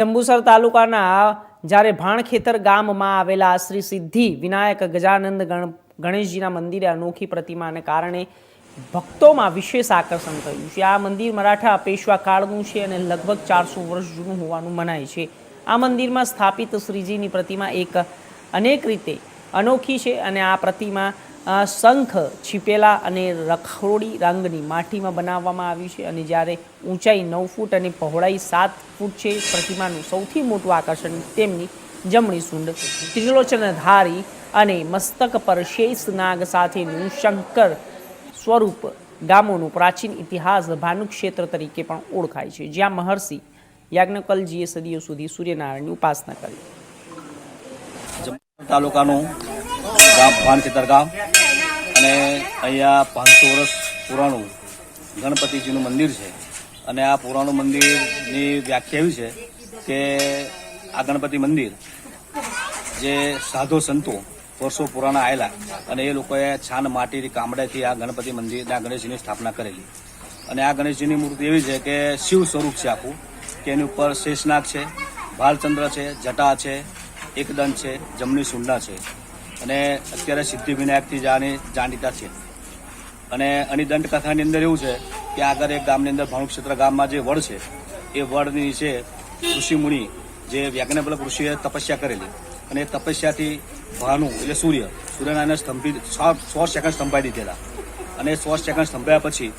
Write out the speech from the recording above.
જંબુસર તાલુકાના જ્યારે ભાણખેતર ગામમાં આવેલા શ્રી સિદ્ધિ વિનાયક ગજાનંદ ગણેશજીના મંદિરે અનોખી પ્રતિમાને કારણે ભક્તોમાં વિશેષ આકર્ષણ થયું છે। આ મંદિર મરાઠા પેશવા કાળનું છે અને લગભગ 400 વર્ષ જૂનું હોવાનું મનાય છે। આ મંદિરમાં સ્થાપિત શ્રીજીની પ્રતિમા અનેક રીતે અનોખી છે અને આ પ્રતિમા શંખ છીપેલા અને રખોડી રંગની માટીમાં બનાવવામાં આવી છે અને જ્યારે ઊંચાઈ 9 ફૂટ અને પહોળાઈ 7 ફૂટ છે। પ્રતિમાનું સૌથી મોટું આકર્ષણ તેમની જમણી સૂંઢ ત્રિલોચનધારી અને મસ્તક પર શેષ નાગ સાથેનું શંકર સ્વરૂપ ગામોનું પ્રાચીન ઇતિહાસ ભાનુક્ષેત્ર તરીકે પણ ઓળખાય છે, જ્યાં મહર્ષિ યાજ્ઞવલ્ક્યજીએ સદીઓ સુધી સૂર્યનારાયણની ઉપાસના કરી। તાલુકાનું ગામ ભાણખેતર ગામ અને અહીંયા 500 વર્ષ પુરાણું ગણપતિજીનું મંદિર છે અને આ પુરાણું મંદિરની વ્યાખ્યા એવી છે કે આ ગણપતિ મંદિર જે સાધુ સંતો વર્ષો પુરાણા આવેલા અને એ લોકોએ છાન માટી કામડાથી આ ગણપતિ મંદિરના ગણેશજીની સ્થાપના કરેલી અને આ ગણેશજીની મૂર્તિ એવી છે કે શિવ સ્વરૂપ છે આખું, કે એની ઉપર શેષનાગ છે, ભાલચંદ્ર છે, જટા છે, એકદંત છે, જમણી સૂંઢના છે અને અત્યારે સિદ્ધિ વિનાયકથી જાણીતા છે। અને આની દંડકથાની અંદર એવું છે કે આગળ એક ગામની અંદર ભાણુક્ષેત્ર ગામમાં જે વડ છે એ વડની નીચે ઋષિમુનિ જે યાજ્ઞવલ્ક્ય ઋષિએ તપસ્યા કરેલી અને એ તપસ્યાથી ભાનુ એટલે સૂર્યનારાયણને 100 સેકન્ડ સ્તંભાઈ દીધેલા અને 100 સેકન્ડ સ્તંભાયા પછી